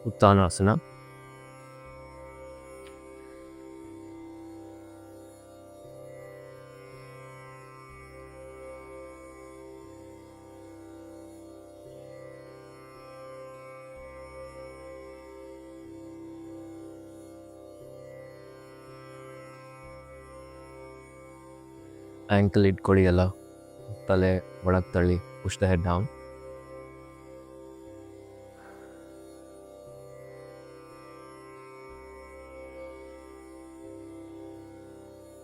ಉತ್ತಾನಾಸನ. Ankle ಇಟ್ಕೊಳ್ಳಿ ಎಲ್ಲ, ತಲೆ ಒಳಗೆ ತಳ್ಳಿ, ಪುಷ್ ದ ಹೆಡ್ ಡೌನ್.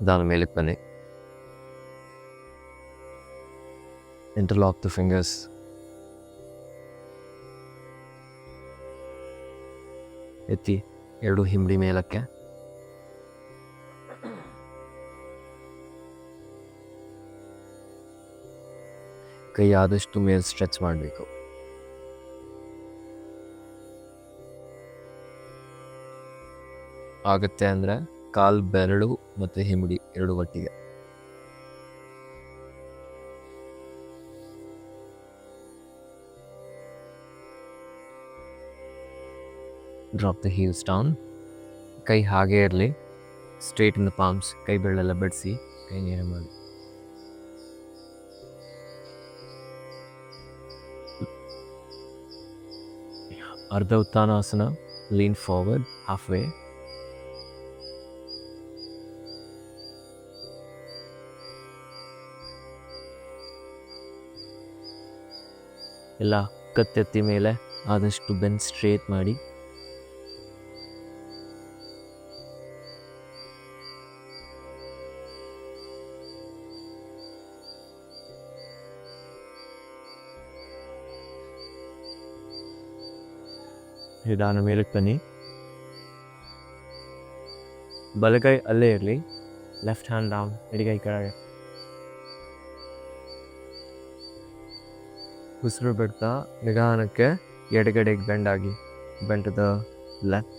ನಿಧಾನ ಮೇಲಕ್ಕೆ ಬನ್ನಿ. Interlock the fingers. ಎತ್ತಿ ಎರಡು ಹಿಂಬಡಿ ಮೇಲಕ್ಕೆ. ಕೈ ಆದಷ್ಟು ಮೇಲೆ ಸ್ಟ್ರೆಚ್ ಮಾಡಬೇಕು. ಆಗುತ್ತೆ ಅಂದರೆ ಕಾಲು ಬೆರಳು ಮತ್ತು ಹಿಂಬಡಿ ಎರಡು ಒಟ್ಟಿಗೆ. Drop the heels down. ಕೈ ಹಾಗೆ ಇರಲಿ, ಸ್ಟ್ರೇಟ್ ಇನ್ ದ ಪಾಮ್ಸ್. ಕೈ ಬೆರಳೆಲ್ಲ ಬಿಡಿಸಿ, ಕೈ ನೇರ ಮಾಡಿ. Ardha uttanasana. Lean forward half way. ಎಲ್ಲ ಕತ್ತೆತ್ತಿ ಮೇಲೆ ಆದಷ್ಟು ಬೆನ್ ಸ್ಟ್ರೇಟ್ ಮಾಡಿ. ನಿಧಾನ ಮೇಲಕ್ಕೆ ಬನ್ನಿ. ಬಲಗೈ ಅಲ್ಲೇ ಇರಲಿ, ಲೆಫ್ಟ್ ಹ್ಯಾಂಡ್ ಡೌನ್, ಎಡಗೈ ಕೆಳಗೆ. ಉಸಿರು ಬಿಡ್ತಾ ನಿಧಾನಕ್ಕೆ ಎಡಗಡೆಗೆ ಬೆಂಡ್ ಆಗಿ. Bend to the left.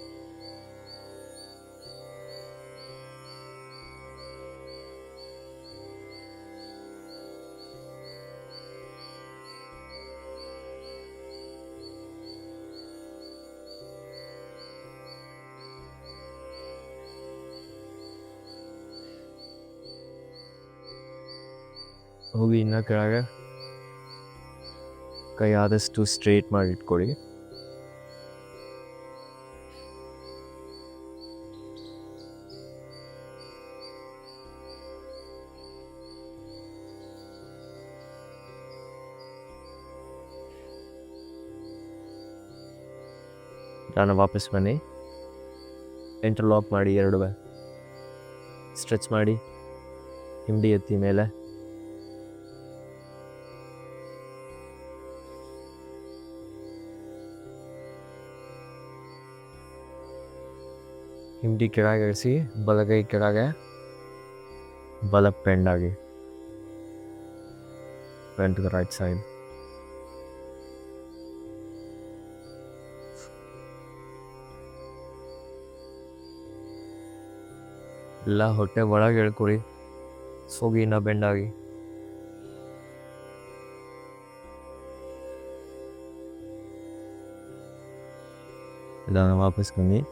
ಹೋಗಿ ಇನ್ನು ಕೆಳಗೆ. ಕೈ ಆದಷ್ಟು ಸ್ಟ್ರೇಟ್ ಮಾಡಿ ಇಟ್ಕೊಳ್ಳಿ. ನಾನು ವಾಪಸ್ ಬನ್ನಿ. ಇಂಟರ್ಲಾಕ್ ಮಾಡಿ ಎರಡು ಸ್ಟ್ರೆಚ್ ಮಾಡಿ. ಹಿಂಬಡಿ ಎತ್ತಿ ಮೇಲೆ. ಹಿಂಬಡಿ ಕೆಳಗೆ ಇಳಿಸಿ, ಬಲಗೈ ಕೆಳಗೆ, ಬಲ ಬೆಂಡ್ ಆಗಿ. Bend to the right side. ಎಲ್ಲ ಹೊಟ್ಟೆ ಒಳಗೆ ಎಳ್ಕೊಳಿ, ಸೋಗಿನ ಬೆಂಡ್ ಆಗಿ. ಎಲ್ಲ ವಾಪಸ್ ಬನ್ನಿ.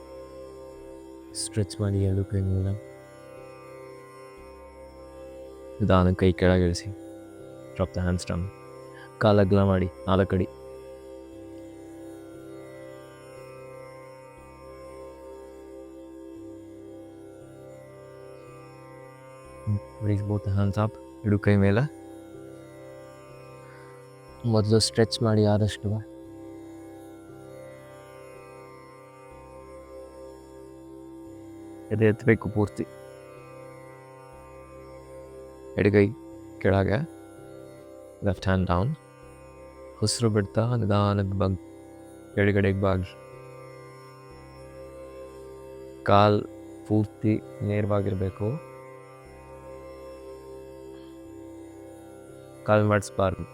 ಸ್ಟ್ರೆಚ್ ಮಾಡಿ ಎರಡು ಕೈ ಮೇಲೆ. ನಿಧಾನ ಕೈ ಕೆಳಗೆ ಇಳಿಸಿ. Drop the hands down. ಕಾಲು ಅಗಲ ಮಾಡಿ, 4 ಅಡಿ. Raise both the hands up. ಎರಡು ಕೈ ಮೇಲೆ. ಮೊದಲು ಸ್ಟ್ರೆಚ್ ಮಾಡಿ ಆದಷ್ಟು. ಎದೆ ಎತ್ತಬೇಕು ಪೂರ್ತಿ. ಎಡಗೈ ಕೆಳಗೆ, ಲೆಫ್ಟ್ ಹ್ಯಾಂಡ್ ಡೌನ್. ಉಸಿರು ಬಿಡ್ತಾ ನಿಧಾನಕ್ಕೆ ಎಡಗಡೆಗೆ ಬಾಗಿ. ಕಾಲು ಪೂರ್ತಿ ನೇರವಾಗಿರಬೇಕು. ಕಾಲು ಮಾಡಿಸ್ಬಾರ್ದು.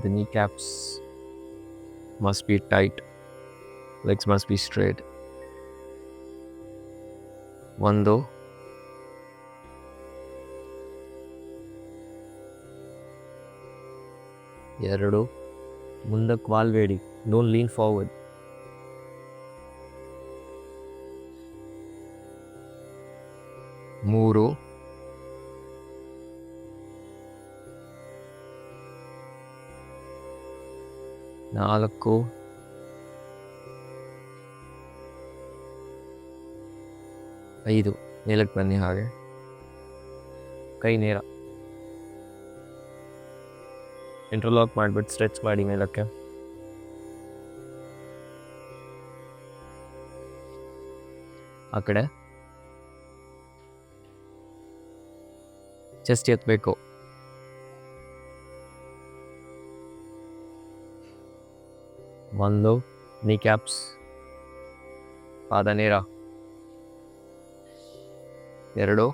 The kneecaps must be tight. Legs must be straight. ಒಂದು, 2 ಮುಂದಕ್ಕೆ ವಾಲ್ಬೇಡಿ, ಡೋಂಟ್ ಲೀನ್ ಫಾರ್ವರ್ಡ್. 3 4 5 ಮೇಲಕ್ಕೆ ಬನ್ನಿ. ಹಾಗೆ ಕೈ ನೇರ ಇಂಟರ್ಲಾಕ್ ಮಾಡಿಬಿಟ್ಟು ಸ್ಟ್ರೆಚ್ ಮಾಡಿ ಮೇಲಕ್ಕೆ. ಆ ಕಡೆ ಚೆಸ್ಟ್ ಎತ್ತಬೇಕು. ಒಂದು ನೀ ಕ್ಯಾಪ್ಸ್, ಪಾದ ನೇರ. 2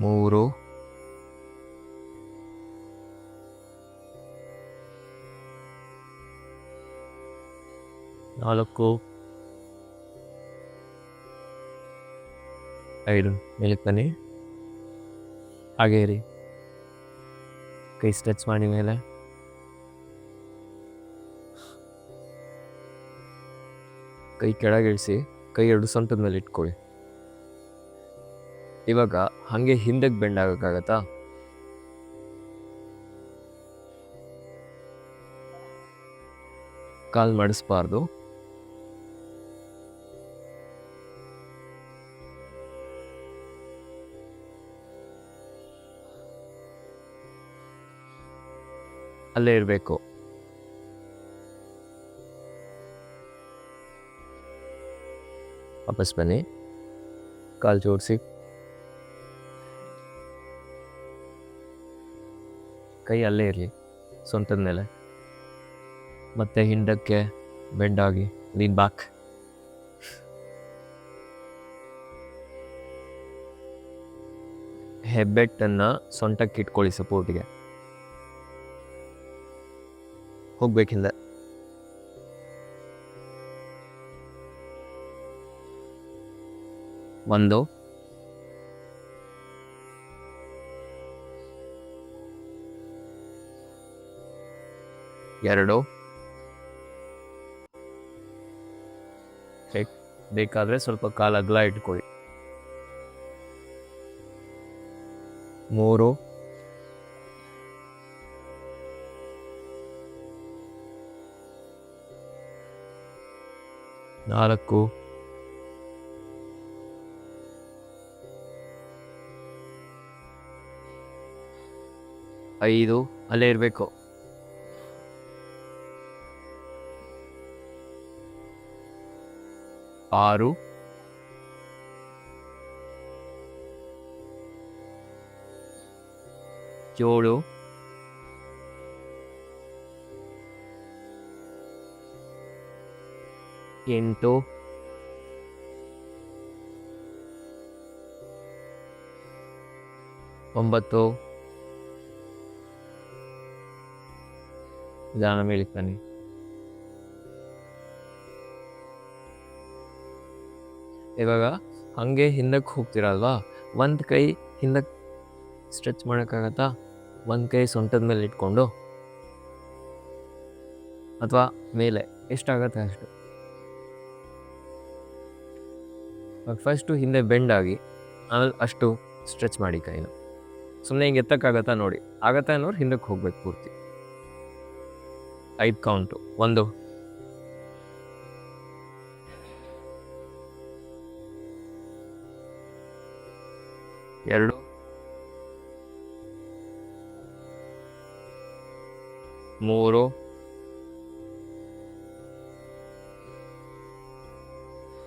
3 4 5 ಮೇಲಕ್ಕೆ ಬನ್ನಿ. ಹಾಗೇ ಇರಿ. ಕೈ ಸ್ಟ್ರೆಚ್ ಮಾಡಿ ಮೇಲೆ. ಕೈ ಕೆಳಗಿಳಿಸಿ, ಕೈ 2 ಸೊಂಟದ ಮೇಲೆ ಇಟ್ಕೊಳ್ಳಿ. ಇವಾಗ ಹಾಗೆ ಹಿಂದಕ್ಕೆ ಬೆಂಡ್ ಆಗೋಕ್ಕಾಗತ್ತಾ? ಕಾಲು ಮಡಿಸ್ಬಾರ್ದು. ಅಲ್ಲೇ ಇರಬೇಕು. ವಾಪಸ್ ಬನ್ನಿ. ಕಾಲು ಜೋಡಿಸಿ, ಕೈ ಅಲ್ಲೇ ಇರಲಿ ಸೊಂಟದ ಮೇಲೆ. ಮತ್ತೆ ಹಿಂದಕ್ಕೆ ಬೆಂಡಾಗಿ ಲೀನ್ ಬ್ಯಾಕ್. ಹೆಬ್ಬೆಟ್ಟನ್ನು ಸೊಂಟಕ್ಕೆ ಇಟ್ಕೊಳ್ಳಿ ಸಪೋರ್ಟಿಗೆ. ಹೋಗ್ಬೇಕಿಂದ 1 2 ಬೇಕಾದರೆ ಸ್ವಲ್ಪ ಕಾಲು ಅಗಲ ಇಟ್ಕೊಳ್ಳಿ. 3 4 5 ಅಲ್ಲೇ ಇರಬೇಕು. 6 7 8 9 ನಿಧಾನ ಮೇಲಕ್ಕೆ ಬನ್ನಿ. ಇವಾಗ ಹಾಗೆ ಹಿಂದಕ್ಕೆ ಹೋಗ್ತೀರಲ್ವಾ, ಒಂದು ಕೈ ಹಿಂದಕ್ಕೆ ಸ್ಟ್ರೆಚ್ ಮಾಡೋಕ್ಕಾಗತ್ತಾ? ಒಂದು ಕೈ ಸೊಂಟದ ಮೇಲೆ ಇಟ್ಕೊಂಡು ಅಥವಾ ಮೇಲೆ ಎಷ್ಟಾಗತ್ತೆ ಅಷ್ಟು. ಫಸ್ಟು ಹಿಂದೆ ಬೆಂಡಾಗಿ ಆಮೇಲೆ ಅಷ್ಟು ಸ್ಟ್ರೆಚ್ ಮಾಡಿ ಕೈನ. ಸುಮ್ಮನೆ ಹಿಂಗೆ ಎತ್ತಕ್ಕಾಗತ್ತಾ ನೋಡಿ. ಆಗತ್ತಾ ಅನ್ನೋರು ಹಿಂದಕ್ಕೆ ಹೋಗ್ಬೇಕು ಪೂರ್ತಿ. 5 ಕೌಂಟು. 1 2 3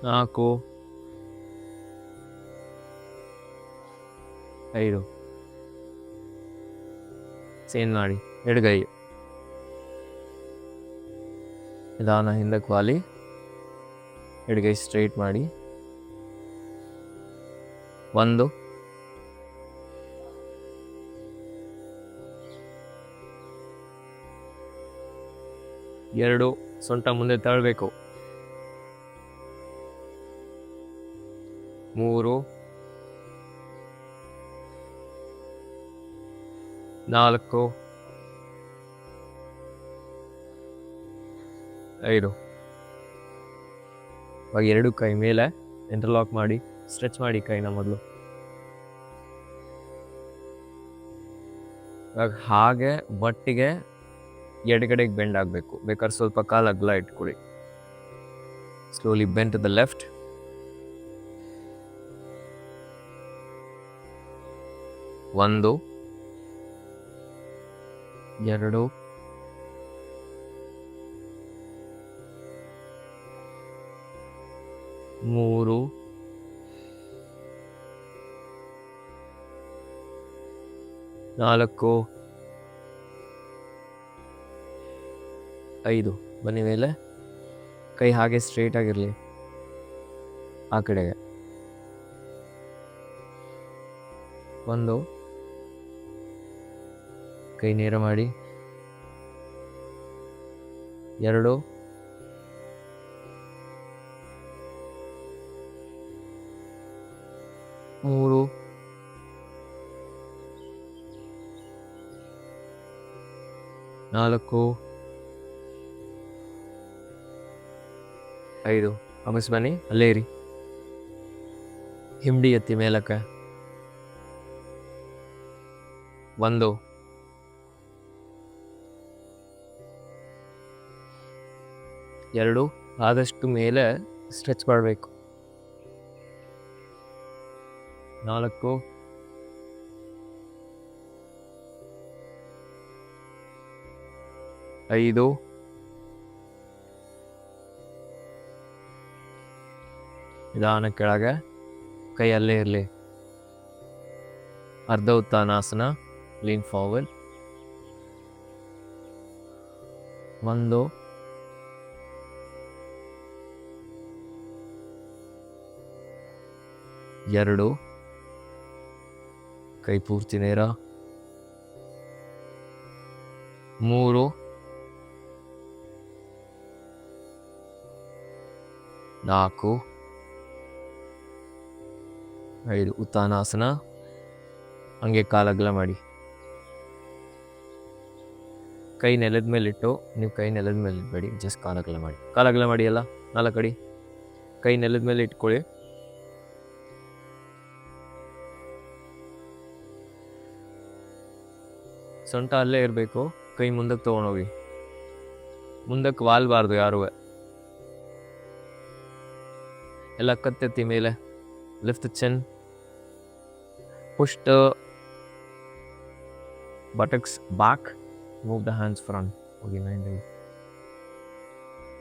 4 5 ಸೇನ್ ಮಾಡಿ. ಎಡಗೈ ನಿಧಾನ ಹಿಂದಕ್ಕೆ ವಾಲಿ. ಎಡಗೈ ಸ್ಟ್ರೈಟ್ ಮಾಡಿ. 1 2 ಸೊಂಟ ಮುಂದೆ ತಳ್ಳಬೇಕು. 3 4 5. ಇವಾಗ 2 ಕೈ ಮೇಲೆ ಇಂಟರ್ಲಾಕ್ ಮಾಡಿ ಸ್ಟ್ರೆಚ್ ಮಾಡಿ ಕೈನ ಮೊದಲು. ಇವಾಗ ಹಾಗೆ ಒಟ್ಟಿಗೆ ಎಡಗಡೆಗೆ ಬೆಂಡ್ ಆಗಬೇಕು. ಬೇಕಾದ್ರೆ ಸ್ವಲ್ಪ ಕಾಲು ಅಗಲ ಇಟ್ಕೊಳ್ಳಿ. Slowly bend to the left. 1 2 3 4 5. ಬನ್ನಿ ಮೇಲೆ. ಕೈ ಹಾಗೆ ಸ್ಟ್ರೇಟ್ ಆಗಿರಲಿ ಆ ಕಡೆಗೆ. 1 ಕೈ ನೇರ ಮಾಡಿ. 2 3 4 5. ವಾಪಸ್ ಬನ್ನಿ, ಅಲ್ಲೇ ಇರಿ. ಹಿಂಡಿ ಎತ್ತಿ ಮೇಲಕ್ಕೆ. 1 2 ಆದಷ್ಟು ಮೇಲೆ ಸ್ಟ್ರೆಚ್ ಮಾಡಬೇಕು. 4 5 ನಿಧಾನ ಕೆಳಗೆ. ಕೈ ಅಲ್ಲೇ ಇರಲಿ. ಅರ್ಧ ಉತ್ತಾನಾಸನ, ಲೀನ್ ಫಾರ್ವರ್ಡ್. 1 2 ಕೈ ಪೂರ್ತಿ ನೇರ. 3 4 5. ಉತ್ತಾನಾಸನ. ಹಂಗೆ ಕಾಲಗಲ ಮಾಡಿ. ಕೈ ನೆಲದ ಮೇಲೆ ಇಟ್ಟು, ನೀವು ಕೈ ನೆಲದ ಮೇಲೆ ಇಡಬೇಡಿ, ಜಸ್ಟ್ ಕಾಲಗಲ ಮಾಡಿ. ಕಾಲಗಲ ಮಾಡಿ ಅಲ್ಲ 4 ಅಡಿ. ಕೈ ನೆಲದ ಮೇಲೆ ಇಟ್ಕೊಳ್ಳಿ. ಸೊಂಟ ಅಲ್ಲೇ ಇರಬೇಕು. ಕೈ ಮುಂದಕ್ಕೆ ತೊಗೊಂಡೋಗಿ. ಮುಂದಕ್ಕೆ ವಾಲ್ಬಾರ್ದು ಯಾರೂ. ಎಲ್ಲ ಕತ್ತೆತ್ತಿ ಮೇಲೆ. Lift the Chin. Push the buttocks back. Move the hands front. ಹೋಗಿ ಮೈಂಡ್.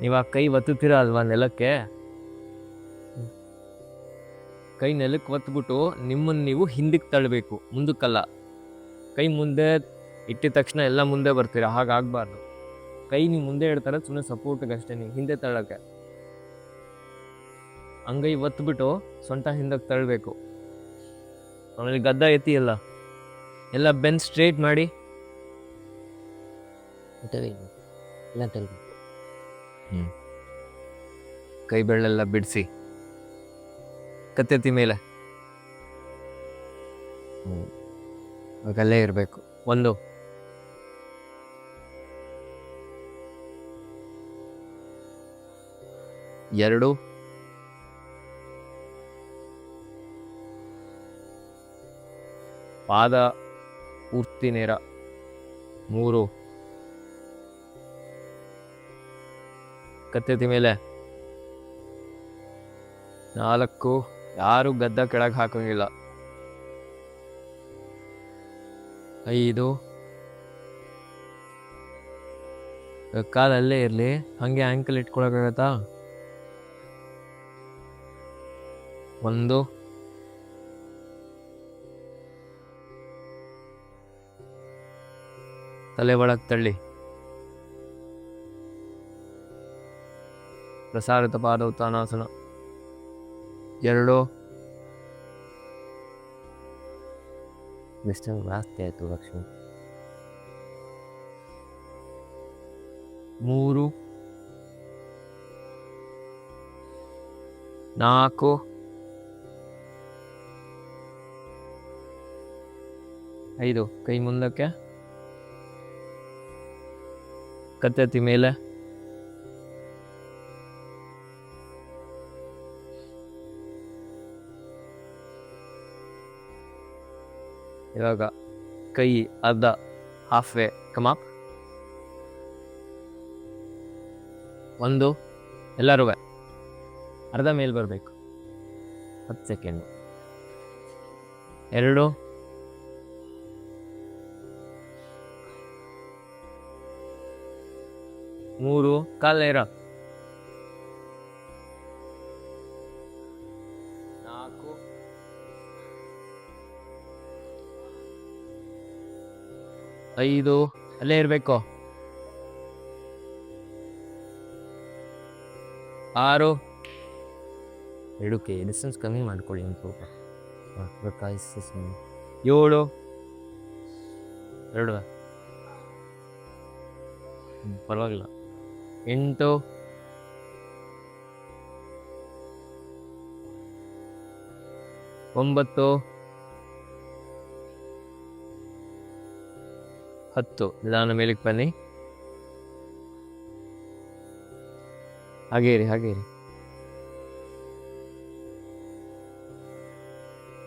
ನೀವು ಆ ಕೈ ಒತ್ತುತ್ತೀರ ಅಲ್ವಾ ನೆಲಕ್ಕೆ, ಕೈ ನೆಲಕ್ಕೆ ಒತ್ಬಿಟ್ಟು ನಿಮ್ಮನ್ನು ನೀವು ಹಿಂದಕ್ಕೆ ತಳ್ಳಬೇಕು, ಮುಂದಕ್ಕಲ್ಲ. ಕೈ ಮುಂದೆ ಇಟ್ಟಿದ ತಕ್ಷಣ ಎಲ್ಲ ಮುಂದೆ ಬರ್ತೀರ, ಹಾಗಾಗಬಾರ್ದು. ಕೈ ನೀವು ಮುಂದೆ ಇಡ್ತಾರೆ ಸುಮ್ಮನೆ ಸಪೋರ್ಟ್ಗೆ ಅಷ್ಟೇ, ನೀವು ಹಿಂದೆ ತಳ್ಳಕ್ಕೆ. ಅಂಗೈ ಒತ್ಬಿಟ್ಟು ಸೊಂಟ ಹಿಂದಕ್ಕೆ ತಳ್ಳಬೇಕು. ಆಮೇಲೆ ಗದ್ದ ಎತ್ತಿ ಎಲ್ಲ ಬೆನ್ ಸ್ಟ್ರೇಟ್ ಮಾಡಿ. ಕೈ ಬೆರಳೆಲ್ಲ ಬಿಡಿಸಿ ಕತ್ತೆತ್ತಿ ಮೇಲೆ. ಅಲ್ಲೇ ಇರಬೇಕು. 1 2 ಪಾದ ಪೂರ್ತಿ ನೇರ. 3 ಕತ್ತೆತ್ತಿ ಮೇಲೆ. 4 ಯಾರು ಗದ್ದ ಕೆಳಗೆ ಹಾಕಂಗಿಲ್ಲ. 5 ಕಾಲಲ್ಲೇ ಇರಲಿ, ಹಂಗೆ ಆ್ಯಂಕಲ್ ಇಟ್ಕೊಳಕ್ಕಾಗತ್ತಾ? 1 ತಲೆ ಒಳಗೆ ತಳ್ಳಿ. ಪ್ರಸಾರಿತ ಪಾದ ಉತ್ತಾನಾಸನ. 2 ಮಿಸ್ಟರ್ ಜಾಸ್ತಿ ಆಯಿತು ಲಕ್ಷ್ಮಿ. 3 4 5. ಕೈ ಮುಂದಕ್ಕೆ. ಕತ್ತೆತ್ತಿ ಮೇಲೆ. ಇವಾಗ ಕೈ ಅರ್ಧ ಹಾಫ್ ವೇ ಕಮಾಪ್. ಒಂದು ಎಲ್ಲರೂ ಅರ್ಧ ಮೇಲೆ ಬರಬೇಕು. 10 ಸೆಕೆಂಡು. 2 3 ಕಾಲ ಇರ. 4 5 ಅಲ್ಲೇ ಇರಬೇಕು. 6 2ಕ್ಕೆ ಡಿಸ್ಟೆನ್ಸ್ ಕಮ್ಮಿ ಮಾಡ್ಕೊಳ್ಳಿ ಒಂದು ಸ್ವಲ್ಪ. 7 2 ಪರವಾಗಿಲ್ಲ. 8 9 10 ನಿಧಾನ ಮೇಲಕ್ಕೆ ಬನ್ನಿ. ಹಾಗೇ ಇರಿ.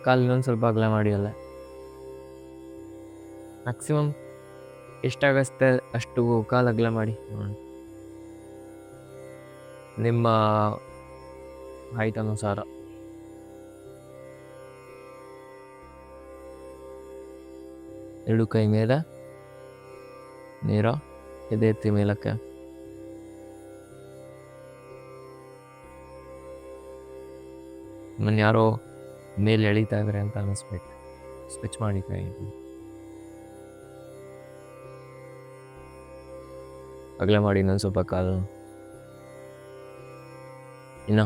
ಕಾಲು ಇನ್ನೊಂದು ಸ್ವಲ್ಪ ಅಗಲ ಮಾಡಿ. ಅಲ್ಲ ಮ್ಯಾಕ್ಸಿಮಮ್ ಎಷ್ಟಾಗತ್ತೆ ಅಷ್ಟು ಕಾಲು ಅಗಲ ಮಾಡಿ. ನಿಮ್ಮ ಹೈಟ್ ಅನುಸಾರ. ಎರಡು ಕೈ ಮೇಲೆ ನೇರ ಎದೆ ಎತ್ತಿ ಮೇಲಕ್ಕೆ. ನಿಮ್ಮನ್ನು ಯಾರೋ ಮೇಲೆ ಎಳಿತಾ ಇದ್ದಾರೆ ಅಂತ ಅನ್ನಿಸ್ಬೇಕು. ಸ್ವಿಚ್ ಮಾಡಿ ಕೈ ಅಗಲ ಮಾಡಿ. ಇನ್ನೊಂದು ಸ್ವಲ್ಪ ಕಾಲು. ಇನ್ನ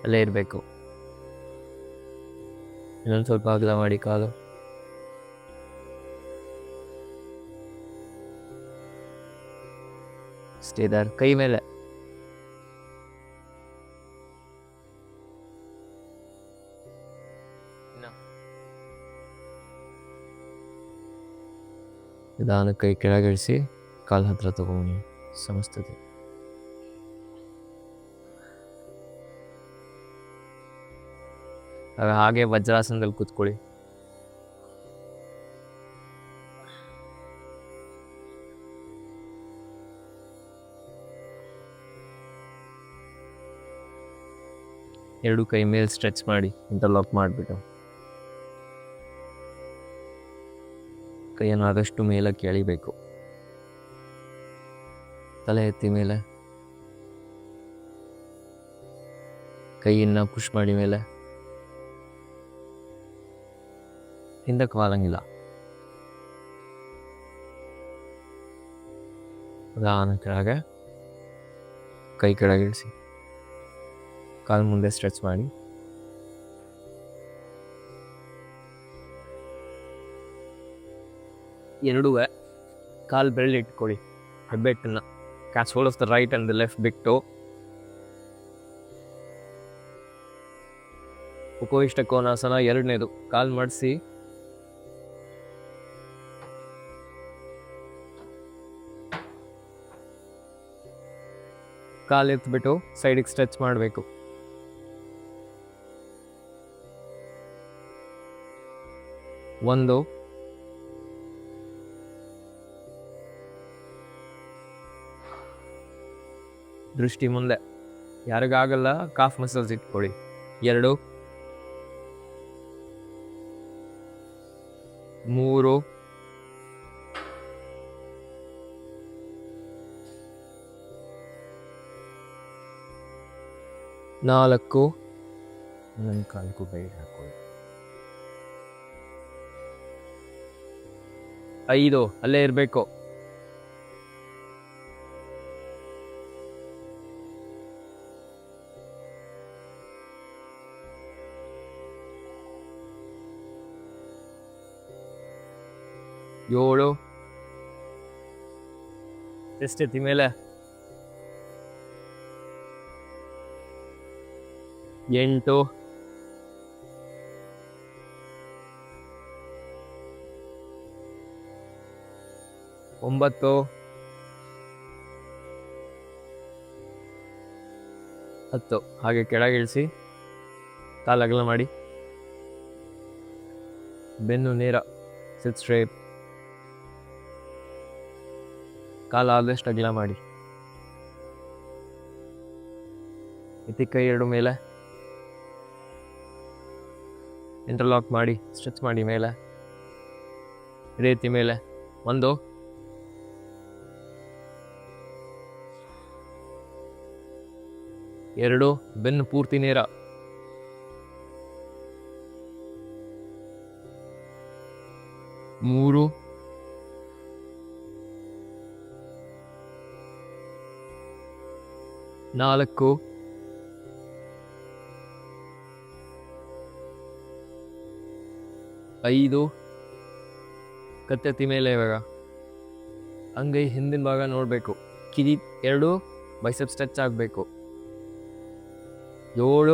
ಅಲ್ಲೇ ಇರಬೇಕು. ಇನ್ನೊಂದು ಸ್ವಲ್ಪ ಅಗಲ ಮಾಡಿ ಕಾಲು. ಸ್ಟೇದಾರ್ ಕೈ ಮೇಲೆ. ನಿಧಾನ ಕೈ ಕೆಳಗಿಳಿಸಿ ಕಾಲು ಹತ್ರ ತಗೊಂಡು ಸಮಸ್ತತೆ. ಹಾಗೆ ವಜ್ರಾಸನದಲ್ಲಿ ಕೂತ್ಕೊಳ್ಳಿ. ಎರಡು ಕೈ ಮೇಲೆ ಸ್ಟ್ರೆಚ್ ಮಾಡಿ ಇಂಟರ್ಲಾಕ್ ಮಾಡಿಬಿಟ್ಟು ಕೈಯನ್ನು ಆದಷ್ಟು ಮೇಲಕ್ಕೆ ಎಳಿಬೇಕು. ತಲೆ ಎತ್ತಿ ಮೇಲೆ ಕೈಯನ್ನು ಪುಷ್ ಮಾಡಿ ಮೇಲೆ. ಹಿಂದಕ್ಕೆ ವಾಲಂಗಿಲ್ಲ. ನಿಧಾನ ಕೆಳಗೆ ಕೈ ಕೆಳಗಿಳಿಸಿ ಕಾಲು ಮುಂದೆ ಸ್ಟ್ರೆಚ್ ಮಾಡಿ. ಎರಡೂ ಕಾಲು ಬೆರಳು ಇಟ್ಕೊಳ್ಳಿ. ಹೆಬ್ಬೆಟ್ಟನ್ನು catch hold of the right and the left ಬಿಟ್ಟು ಉಪವಿಷ್ಟ ಕೋನಾಸನ. ಎರಡನೇದು ಕಾಲು ಮಾಡಿಸಿ ಕಾಲು ಎತ್ಬಿಟ್ಟು ಸೈಡಿಗೆ ಸ್ಟ್ರೆಚ್ ಮಾಡಬೇಕು. ಒಂದು ದೃಷ್ಟಿ ಮುಂದೆ. ಯಾರಿಗಾಗಲ್ಲ ಕಾಫ್ ಮಸಲ್ಸ್ ಇಟ್ಕೊಳ್ಳಿ. 2 3 4 ನನ್ನ ಕಾಲ್ಕು ಬೈಡ್ ಹಾಕೊಳ್ಳಿ. 5 ಅಲ್ಲೇ ಇರಬೇಕು. 7 ಎಷ್ಟೈತಿ ಮೇಲೆ. 8 9, 10. ಹಾಗೆ ಕೆಳಗಿಳಿಸಿ, ಕಾಲು ಅಗಲ ಮಾಡಿ, ಬೆನ್ನು ನೇರ, ಸಿಟ್ ಸ್ಟ್ರೇಟ್, ಕಾಲು ಆದಷ್ಟು ಅಗಲ ಮಾಡಿ, ಎತ್ತಿ ಕೈ 2 ಮೇಲೆ, ಇಂಟರ್ಲಾಕ್ ಮಾಡಿ, ಸ್ಟ್ರೆಚ್ ಮಾಡಿ ಮೇಲೆ, ರೀತಿ ಮೇಲೆ, 1, 2, ಬೆನ್ನು ಪೂರ್ತಿ ನೇರ, 3, 4, 5. ಕತ್ತೆತ್ತಿ ಮೇಲೆ ಇವಾಗ ಅಂಗೈ ಹಿಂದಿನ ಭಾಗ ನೋಡಬೇಕು, ಕಿವಿ 2 ಬೈಸೆಪ್ಸ್ ಸ್ಟ್ರೆಚ್ ಆಗಬೇಕು. 7,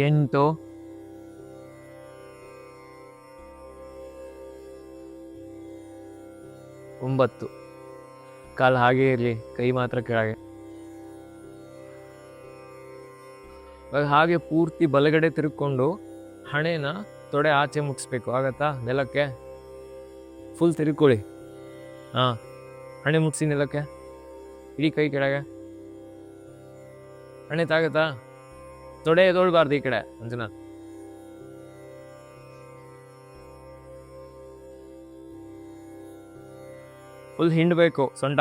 8, 9. ಕಾಲು ಹಾಗೆ ಇರಲಿ, ಕೈ ಮಾತ್ರ ಕೆಳಗೆ. ಇವಾಗ ಹಾಗೆ ಪೂರ್ತಿ ಬಲಗಡೆ ತಿರ್ಕೊಂಡು ಹಣೆನ ತೊಡೆ ಆಚೆ ಮುಗಿಸ್ಬೇಕು. ಆಗತ್ತಾ? ನೆಲಕ್ಕೆ ಫುಲ್ ತಿರ್ಕೊಳ್ಳಿ. ಹಾಂ, ಹಣೆ ಮುಗಿಸಿ ನೆಲಕ್ಕೆ, ಇಡೀ ಕೈ ಕೆಳಗೆ. ಹಣೆ ತಾಗತ್ತಾ? ತೊಡೆ ಎದೊಳ್ಬಾರ್ದು ಈ ಕಡೆ ಅಂಜನಾ. ಫುಲ್ ಹಿಂಡಬೇಕು ಸೊಂಟ.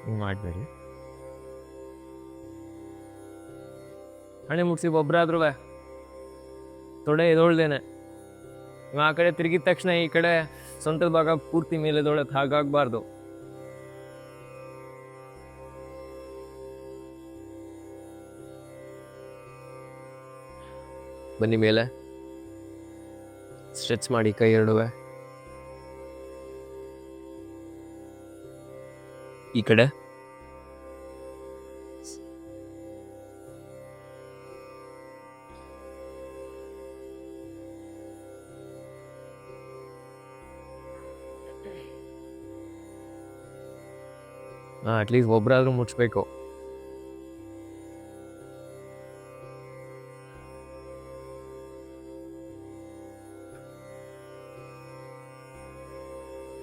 ಹಿಂಗೆ ಮಾಡಬೇಡಿ. ಹಣೆ ಮುಗಿಸಿ ಒಬ್ಬರಾದ್ರೂ ತೊಡೆ ಎದೊಳ್ದೇನೆ. ಆ ಕಡೆ ತಿರುಗಿದ ತಕ್ಷಣ ಈ ಕಡೆ ಸೊಂಟದ ಭಾಗ ಪೂರ್ತಿ ಮೇಲೆ ಎದೊಳತ್, ಹಾಗಾಗಬಾರ್ದು. ಬನ್ನಿ ಮೇಲೆ, ಸ್ಟ್ರೆಚ್ ಮಾಡಿ ಕೈ 2 ಈ ಕಡೆ. ಅಟ್ಲೀಸ್ಟ್ ಒಬ್ಬರಾದ್ರೂ ಮುಚ್ಚಬೇಕು.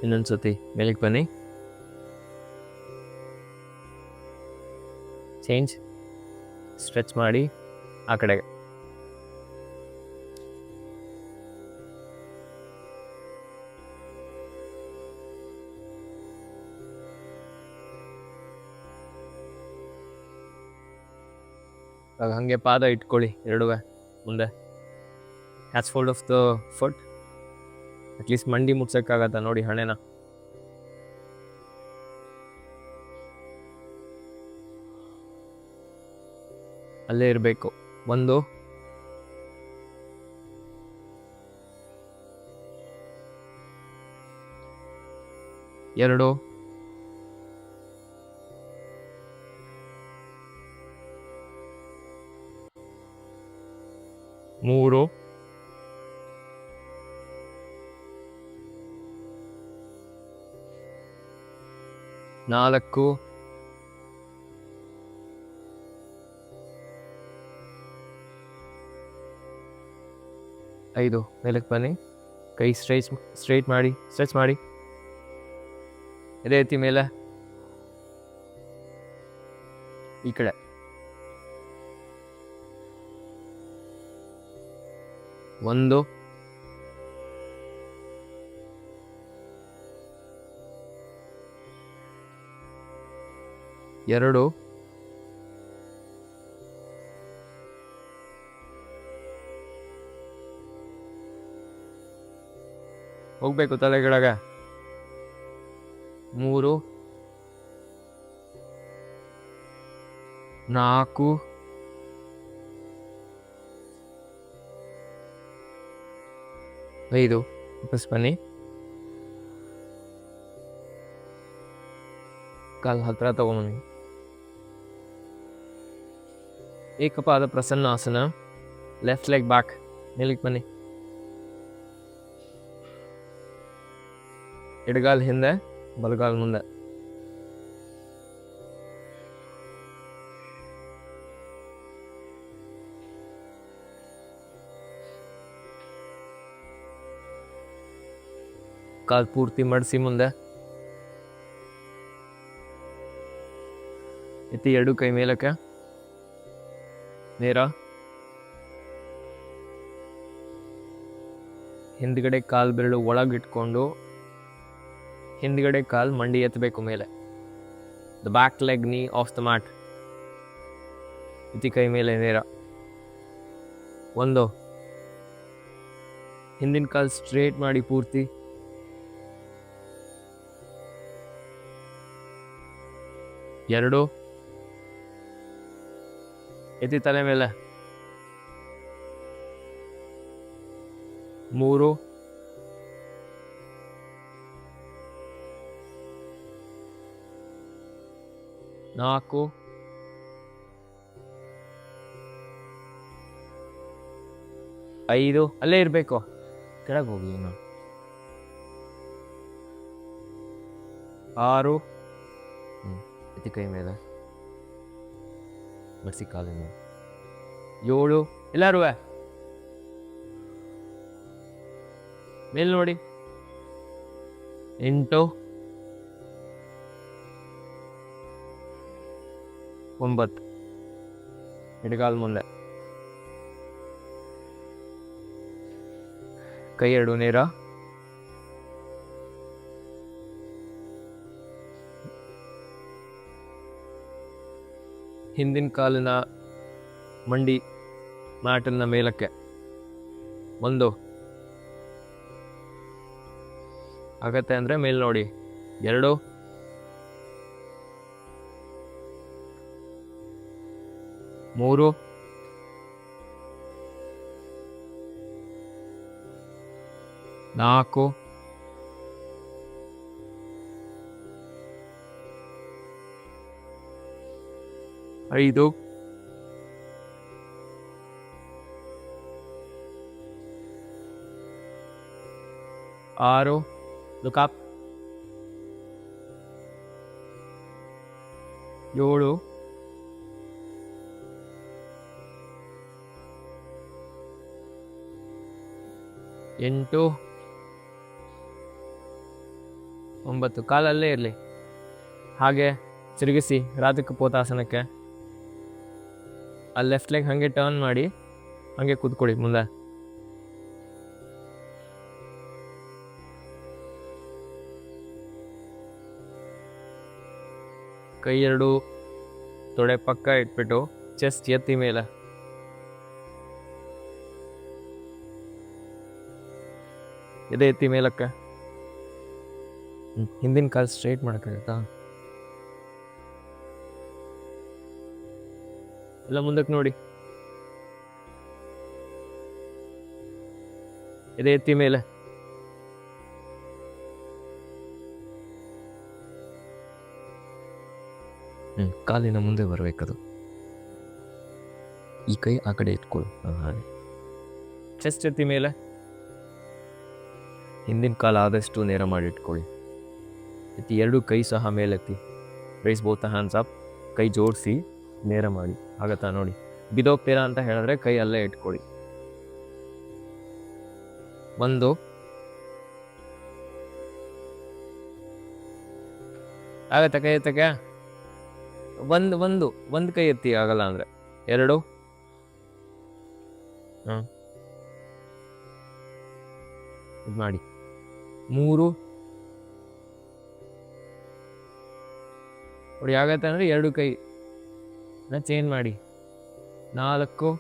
ಇನ್ನೊಂದ್ಸತಿ ಮೇಲಕ್ಕೆ ಬನ್ನಿ, ಚೇಂಜ್, ಸ್ಟ್ರೆಚ್ ಮಾಡಿ ಆ ಕಡೆಗೆ. ಇವಾಗ ಹಾಗೆ ಪಾದ ಇಟ್ಕೊಳ್ಳಿ 2 ಮುಂದೆ, hatch fold of the foot. At least ಮಂಡಿ ಮುಟ್ಸೋಕ್ಕಾಗತ್ತಾ ನೋಡಿ ಹಣೆನ. ಅಲ್ಲೇ ಇರಬೇಕು. 1, 2, 3, 4, 5. ಮೇಲಕ್ಕೆ ಬನ್ನಿ, ಕೈ ಸ್ಟ್ರೈಟ್ ಮಾಡಿ, ಸ್ಟ್ರೆಚ್ ಮಾಡಿ, ಇದೇ ರೀತಿ ಮೇಲೆ ಈ ಕಡೆ. 1, 2, ಹೋಗ್ಬೇಕು ತಲೆ ಕೆಳಗೆ. 3, 4, 5. ವಾಪಸ್ ಬನ್ನಿ, ಕಾಲು ಹತ್ರ ತಗೊಂಬನ್ನಿ. ಏಕಪಾದ ಪ್ರಸನ್ನಾಸನ. ಲೆಫ್ಟ್ ಲೆಗ್ ಬ್ಯಾಕ್, ಮೇಲಕ್ಕೆ ಬನ್ನಿ. ಎಡಗಾಲ್ ಹಿಂದೆ, ಬಲಗಾಲ್ ಮುಂದೆ. ಕಾಲ್ ಪೂರ್ತಿ ಮಡಿಸಿ ಮುಂದೆ ಎತ್ತಿ, ಎರಡು ಕೈ ಮೇಲಕ್ಕೆ ನೇರ. ಹಿಂದ್ಗಡೆ ಕಾಲ್ ಬೆರಳು ಒಳಗಿಟ್ಕೊಂಡು ಹಿಂದ್ಗಡೆ ಕಾಲ್ ಮಂಡಿ ಎತ್ತಬೇಕು ಮೇಲೆ. ದ ಬ್ಯಾಕ್ ಲೆಗ್ ನೀ ಆಫ್ ದ ಮ್ಯಾಟ್. ಎತ್ತಿ ಕೈ ಮೇಲೆ ನೇರ. ಒಂದು, ಹಿಂದಿನ ಕಾಲ್ ಸ್ಟ್ರೇಟ್ ಮಾಡಿ ಪೂರ್ತಿ. ಎರಡು, ಎತ್ತಿ ತಲೆ ಮೇಲೆ. ಮೂರು, ನಾಲ್ಕು, ಐದು, ಅಲ್ಲೇ ಇರಬೇಕು, ಕೆಳಗೆ ಹೋಗಿ ಇನ್ನು. ಆರು, ಎತ್ತಿ ಕೈ ಮೇಲೆ ಮಡಿಸಿ ಕಾಲಿನ. ಏಳು, ಎಲ್ಲರೂ ಮೇಲ್ ನೋಡಿ. ಎಂಟು, ಒಂಬತ್ತು, ಎಡಗಾಲ್ ಮುಂದೆ, ಕೈ ಎರಡು ನೇರ. ಹಿಂದಿನ ಕಾಲಿನ ಮಂಡಿ ಮ್ಯಾಟನ್ನ ಮೇಲಕ್ಕೆ. ಒಂದು ಆಗತ್ತೆ ಅಂದರೆ ಮೇಲ್ ನೋಡಿ. ಎರಡು, ಮೂರು, ನಾಲ್ಕು, ಐದು, ಆರು, look up, ಏಳು, ಎಂಟು, ಒಂಬತ್ತು. ಕಾಲಲ್ಲೇ ಇರಲಿ, ಹಾಗೆ ತಿರುಗಿಸಿ ರಾಧಿಕ ಪೋತಾಸನಕ್ಕೆ. ಅಲ್ಲಿ ಲೆಫ್ಟ್ ಲೆಗ್ ಹಾಗೆ ಟರ್ನ್ ಮಾಡಿ ಹಾಗೆ ಕೂತ್ಕೊಳ್ಳಿ ಮುಂದೆ. ಕೈ ಎರಡು ತೊಡೆ ಪಕ್ಕ ಇಟ್ಬಿಟ್ಟು ಚೆಸ್ಟ್ ಎತ್ತಿ ಮೇಲೆ. ಎದೆ ಎತ್ತಿ ಮೇಲಕ್ಕೆ. ಹಿಂದಿನ ಕಾಲು ಸ್ಟ್ರೈಟ್ ಮಾಡೋಕ್ಕಾಗತ್ತಾ? ಎಲ್ಲ ಮುಂದಕ್ಕೆ ನೋಡಿ. ಎದೆ ಎತ್ತಿ ಮೇಲೆ. ಕಾಲಿನ ಮುಂದೆ ಬರಬೇಕದು. ಈ ಕೈ ಆ ಕಡೆ ಇಟ್ಕೊಳ್ಳಿ. ಹಾಗೆ ಚೆಸ್ಟ್ ಎತ್ತಿ ಮೇಲೆ. ಹಿಂದಿನ ಕಾಲು ಆದಷ್ಟು ನೇರ ಮಾಡಿ ಇಟ್ಕೊಳ್ಳಿ. ಎತ್ತಿ ಎರಡು ಕೈ ಸಹ ಮೇಲೆತ್ತಿ. Raise both hands up. ಕೈ ಜೋಡಿಸಿ ನೇರ ಮಾಡಿ. ಆಗತ್ತಾ ನೋಡಿ. ಬಿದೋಗ್ತೀರಾ ಅಂತ ಹೇಳಿದ್ರೆ ಕೈ ಅಲ್ಲೇ ಇಟ್ಕೊಳ್ಳಿ. ಒಂದು, ಆಗತ್ತ ಕೈ ಎತ್ತಕ್ಕೆ. ಒಂದು ಕೈ ಎತ್ತಿ ಆಗಲ್ಲ ಅಂದ್ರೆ. ಎರಡು, ಇದು ಮಾಡಿ. ಮೂರು, ನೋಡಿ ಆಗತ್ತೆ ಅಂದ್ರೆ ಎರಡು ಕೈ ಚೇಂಜ್ ಮಾಡಿ. ನಾಲ್ಕು,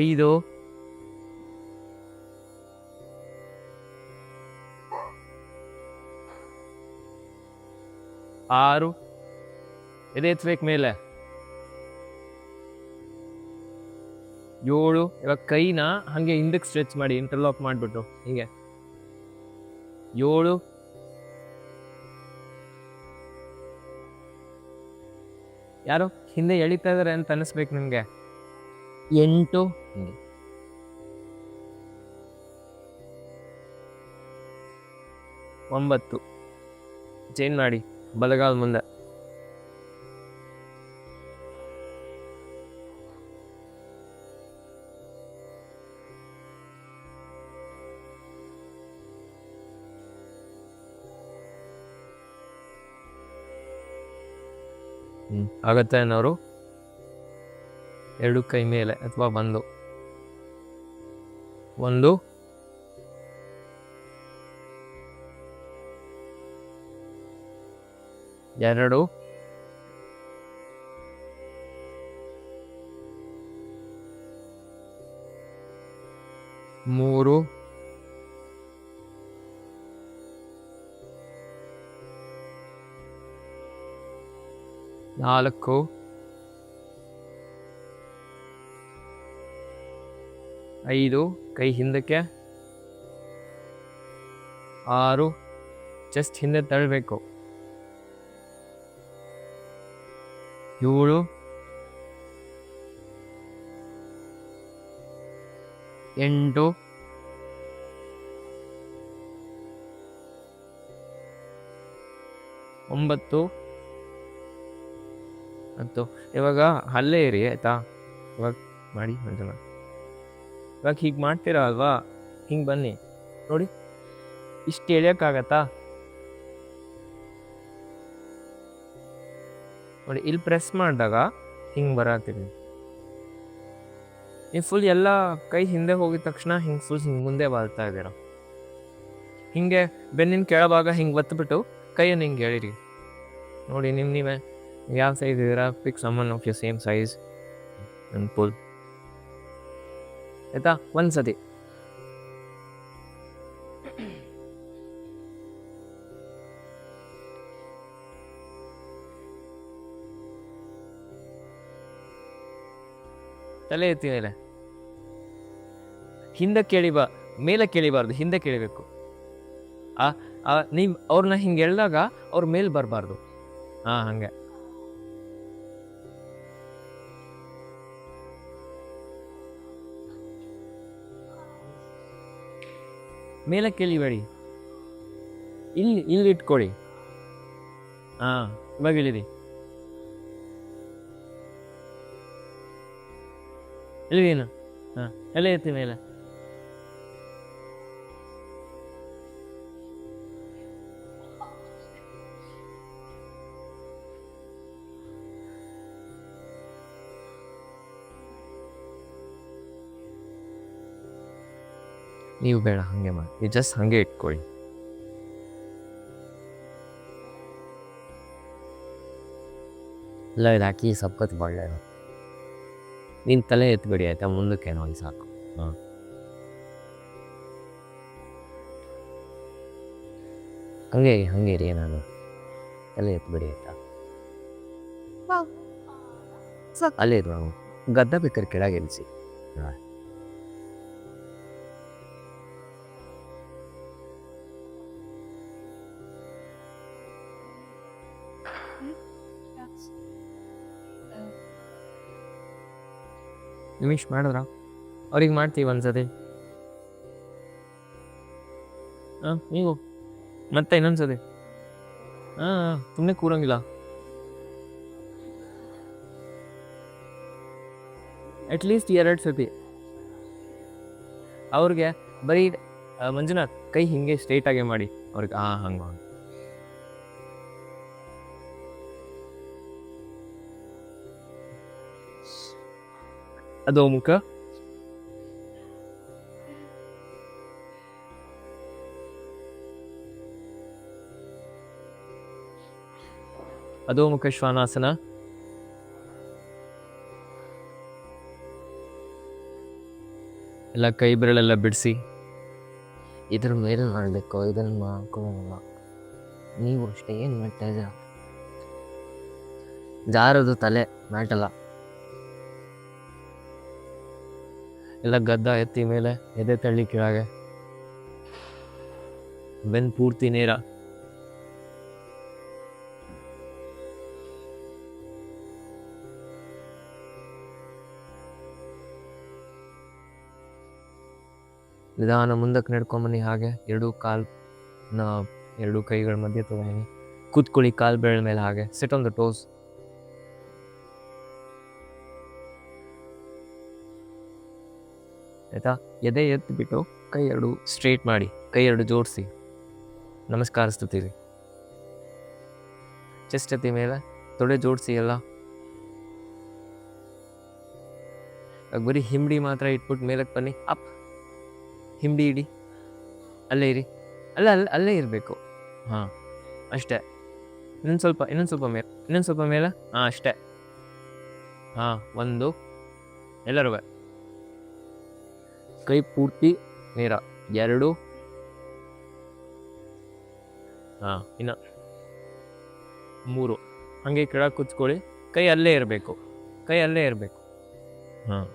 ಐದು, ಆರು, ಎದೆ ಎತ್ತಬೇಕು ಮೇಲೆ. ಏಳು, ಇವಾಗ ಕೈನ ಹಂಗೆ ಹಿಂದಕ್ಕೆ ಸ್ಟ್ರೆಚ್ ಮಾಡಿ, ಇಂಟರ್ಲಾಕ್ ಮಾಡಿಬಿಟ್ಟು ಹಿಂಗೆ. ಏಳು, ಯಾರೋ ಹಿಂದೆ ಎಳಿತಾ ಇದಾರೆ ಅಂತ ಅನಿಸ್ಬೇಕು ನಿಮ್ಗೆ. 8 9 ಚೇಂಜ್ ಮಾಡಿ ಬಲಗಾಲ ಮುಂದೆ. ಆಗತ್ತೆ ಅನ್ನೋರು 2 ಕೈ ಮೇಲೆ ಅಥವಾ 1 2 3 4 5 ಕೈ ಹಿಂದಕ್ಕೆ 6 ಜಸ್ಟ್ ಹಿಂದೆ ತಳ್ಳಬೇಕು 7 8 9 ಮತ್ತು ಇವಾಗ ಅಲ್ಲೇ ಇರಿ ಆಯ್ತಾ. ಇವಾಗ ಮಾಡಿ ಮಂಜುನ. ಇವಾಗ ಹೀಗೆ ಮಾಡ್ತೀರಾ ಅಲ್ವಾ, ಹಿಂಗೆ ಬನ್ನಿ ನೋಡಿ, ಇಷ್ಟು ಎಳಿಯೋಕ್ಕಾಗತ್ತಾ ನೋಡಿ. ಇಲ್ಲಿ ಪ್ರೆಸ್ ಮಾಡಿದಾಗ ಹಿಂಗೆ ಬರತ್ತೀರಿ. ನೀವು ಫುಲ್ ಎಲ್ಲ ಕೈ ಹಿಂದೆ ಹೋಗಿದ ತಕ್ಷಣ ಹಿಂಗೆ ಫುಲ್ ಹಿಂಗೆ ಮುಂದೆ ಬರ್ತಾ ಇದ್ದೀರ. ಹಿಂಗೆ ಬೆನ್ನಿನ ಕೆಳಭಾಗ ಹಿಂಗೆ ಒತ್ತುಬಿಟ್ಟು ಕೈಯನ್ನು ಹಿಂಗೆ ಎಳಿರಿ ನೋಡಿ. ನೀವೇ ಯಾವ ಸೈಜ್ ಇದ್ದೀರಾ, pick someone of your same size and pull ಆಯ್ತಾ. ಒಂದ್ಸತಿ ತಲೆ ಎತ್ತಿ ಮೇಲೆ ಹಿಂದಕ್ಕೆ ಮೇಲೆ ಕೇಳಿಬಾರ್ದು, ಹಿಂದೆ ಕೇಳಿಬೇಕು. ನೀವು ಅವ್ರನ್ನ ಹಿಂಗೆ ಎಳ್ದಾಗ ಅವ್ರ ಮೇಲೆ ಬರಬಾರ್ದು. ಹಂಗೆ ಮೇಲೆ ಕೇಳಿಬೇಡಿ, ಇಲ್ಲಿ ಇಟ್ಕೊಳ್ಳಿ. ಇವಾಗ ಇಳಿರಿ, ಇಲ್ವೇನು ಎಲ್ಲ ಎತ್ತಿ ಮೇಲೆ. ನೀವು ಬೇಡ ಹಾಗೆ ಮಾಡಿ, ನೀವು ಜಸ್ಟ್ ಹಾಗೆ ಇಟ್ಕೊಳ್ಳಿ. ಇಲ್ಲ ಇದು ಹಾಕಿ ಸಬ್ಬತ್ ಒಳ್ಳೆಯದು. ನೀನು ತಲೆ ಎತ್ಬೇಡಿ ಆಯಿತಾ, ಮುಂದಕ್ಕೆ ನೋಡಿ ಸಾಕು. ಹಂಗೆ ಇರಿ, ನಾನು ತಲೆ ಎತ್ಬೇಡಿ ಆಯಿತಾ. ಅಲ್ಲೇ ಇರು, ನಾವು ಗದ್ದ ಬೇಕಾದ್ರೆ ಕೆಳಗೆ ಇಳಿಸಿ. ನಿಮಿಷ ಮಾಡಿದ್ರ ಅವ್ರಿಗೆ ಮಾಡ್ತೀವಿ ಒಂದ್ಸತಿ. ನೀವು ಮತ್ತೆ ಇನ್ನೊಂದ್ಸತಿ. ಸುಮ್ಮನೆ ಕೂರಂಗಿಲ್ಲ. ಅಟ್ಲೀಸ್ಟ್ 2 ಸತಿ ಅವ್ರಿಗೆ ಬರೀ ಮಂಜುನಾಥ್ ಕೈ ಹಿಂಗೆ ಸ್ಟ್ರೈಟಾಗೆ ಮಾಡಿ ಅವ್ರಿಗೆ. ಹಂಗೆ ಅದು ಮುಖ. ಅಧೋಮುಖ ಶ್ವಾನಾಸನ. ಎಲ್ಲ ಕೈ ಬೆರಳೆಲ್ಲ ಬಿಡಿಸಿ. ಇದ್ರ ಮೇಲೆ ಮಾಡಬೇಕು, ಇದನ್ನು ಮಾಡ್ಕೊಳ್ಳೋಲ್ಲ. ನೀವು ಅಷ್ಟೇ ಏನು ಮಾಡ್ತಾ ಇದ್ದೀರ? ಜಾರದು ತಲೆ ಮ್ಯಾಟಲ್ಲ. ಎಲ್ಲ ಗದ್ದ ಎತ್ತಿ ಮೇಲೆ, ಎದೆ ತಳ್ಳಿ ಕೆಳಗೆ, ಬೆನ್ನು ಪೂರ್ತಿ ನೇರ. ನಿಧಾನ ಮುಂದಕ್ಕೆ ನಡ್ಕೊಂಬನ್ನಿ. ಹಾಗೆ ಎರಡು ಕೈಗಳ ಮಧ್ಯೆ ತಗೊಂಬನ್ನಿ. ಕೂತ್ಕೊಳ್ಳಿ ಕಾಲು ಬೆರಳ ಮೇಲೆ. ಹಾಗೆ ಸಿಟ್ ಆನ್ ದ ಟೋಸ್. ಆಯ್ತಾ? ಎದೆ ಎತ್ತಿಬಿಟ್ಟು ಕೈ ಎರಡು ಸ್ಟ್ರೇಟ್ ಮಾಡಿ, ಕೈ ಎರಡು ಜೋಡಿಸಿ ನಮಸ್ಕಾರಿಸ್ತೀರಿ. ಚೆಸ್ಟ್ ಎತ್ತಿ ಮೇಲೆ, ತೊಡೆ ಜೋಡಿಸಿ ಎಲ್ಲ. ಬರೀ ಹಿಂಬಡಿ ಮಾತ್ರ ಇಟ್ಬಿಟ್ಟು ಮೇಲಕ್ಕೆ ಬನ್ನಿ. ಅಪ್, ಹಿಂಬಡಿ ಇಡಿ, ಅಲ್ಲೇ ಇರಿ. ಅಲ್ಲೇ ಇರಬೇಕು. ಹಾಂ, ಅಷ್ಟೇ. ಇನ್ನೊಂದು ಸ್ವಲ್ಪ ಮೇಲೆ. ಹಾಂ, ಅಷ್ಟೇ. ಹಾಂ, ಒಂದು. ಎಲ್ಲರೂ ಕೈ ಪೂರ್ತಿ ನೇರ. 2. ಹಾಂ, ಇನ್ನು 3. ಹಾಗೆ ಕೆಳಗೆ ಕುತ್ಕೊಳ್ಳಿ. ಕೈ ಅಲ್ಲೇ ಇರಬೇಕು. ಹಾಂ,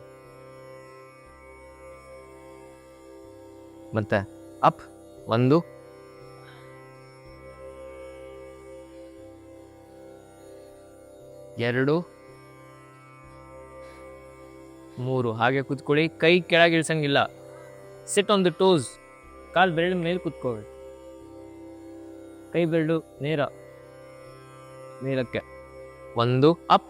ಮತ್ತೆ ಅಪ್. 1, 2, 3. ಹಾಗೆ ಕುತ್ಕೊಳ್ಳಿ. ಕೈ ಕೆಳಗೆ ಇಳಿಸಂಗಿಲ್ಲ. Sit on the toes. ಕಾಲು ಬೆರಳು ಮೇಲೆ ಕುತ್ಕೋಬೇಕು. ಕೈ ಬೆರಳು ನೇರ ಮೇಲಕ್ಕೆ. 1, ಅಪ್.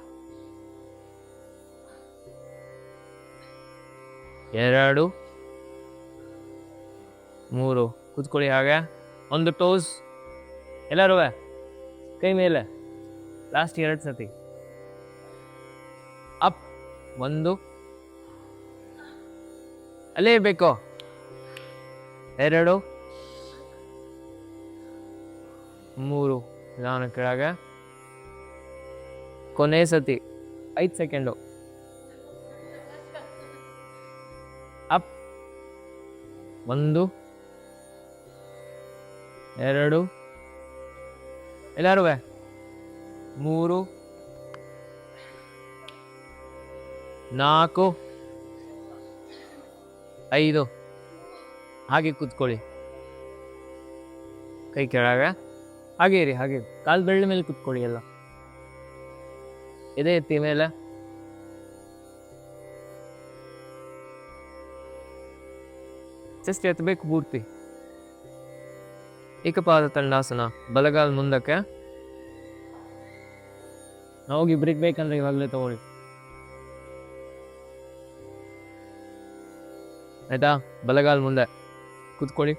2, 3. ಕುತ್ಕೊಳ್ಳಿ ಹಾಗೆ. ಒಂದು ಟೋಸ್. ಎಲ್ಲರೂ ಕೈ ಮೇಲೆ. ಲಾಸ್ಟ್ 2 ಸತಿ. ಅಪ್. 1, ಅಲ್ಲೇ ಇರಬೇಕು. 2, 3. ನಿಧಾನ ಕೆಳಗೆ. ಕೊನೆ ಸತಿ 5 ಸೆಕೆಂಡು. ಅಪ್. 1, 2. ಎಲ್ಲರೂ 3, 4, 5. ಹಾಗೆ ಕೂತ್ಕೊಳ್ಳಿ. ಕೈ ಕೆಳಗೆ. ಹಾಗೆ ಇರಿ. ಕಾಲು ಬೆರಳ ಮೇಲೆ ಕೂತ್ಕೊಳ್ಳಿ. ಎಲ್ಲ ಎದೆ ಎತ್ತಿ ಮೇಲೆ. ಚೆಸ್ಟ್ ಎತ್ತಬೇಕು ಪೂರ್ತಿ. ಏಕಪಾದ ತಂಡಾಸನ. ಬಲಗಾಲ ಮುಂದಕ್ಕೆ. ಹೋಗಿ ಬ್ರೇಕ್ ಬೇಕಂದ್ರೆ ಇವಾಗಲೇ ತಗೊಳ್ಳಿ. ಆಯ್ತಾ? ಬಲಗಾಲ ಮುಂದೆ ಕೂತ್ಕೊಳ್ಳಿ.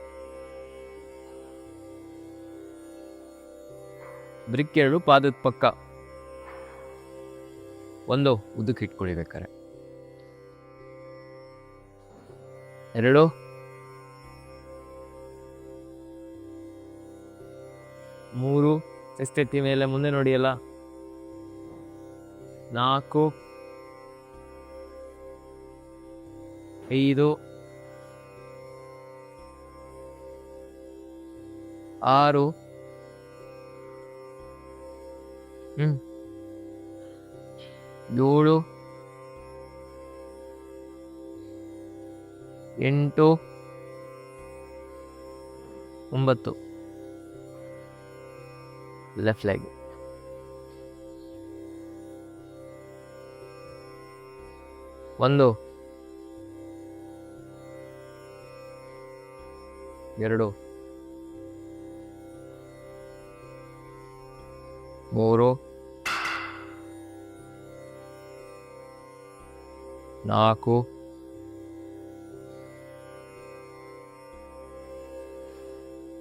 ಬ್ರಿಕ್ 2 ಪಾದದ ಪಕ್ಕ. 1 ಉದ್ದಕ್ಕೆ ಇಟ್ಕೊಳ್ಳಿ ಬೇಕಾರೆ. 2, 3. ಚೆಸ್ಟ್ ಎತ್ತಿ ಮೇಲೆ ಮುಂದೆ ನೋಡಿ ಎಲ್ಲ. 4, 5, 6. 7, 8, 9. Left leg. 1, 2, 3, 4,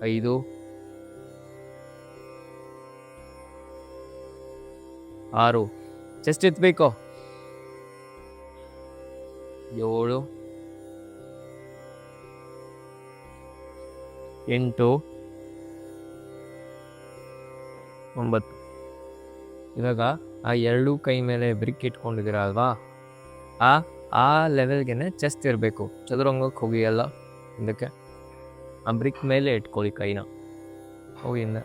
5, 6. ಚೆಸ್ಟ್ ಎತ್ತಬೇಕು. 7, 8, 9. ಇವಾಗ ಆ 2 ಕೈ ಮೇಲೆ ಬ್ರಿಕ್ ಇಟ್ಕೊಂಡಿದ್ದೀರ ಅಲ್ವಾ? ಆ ಲೆವೆಲ್ಗೆ ಚೆಸ್ಟ್ ಇರಬೇಕು. ಚದುರಂಗಕ್ಕೆ ಹೋಗಿ ಎಲ್ಲ ಹಿಂದಕ್ಕೆ. ಆ ಬ್ರಿಕ್ ಮೇಲೆ ಇಟ್ಕೊಳ್ಳಿ ಕೈನ. ಹೋಗಿ ಹಿಂದೆ.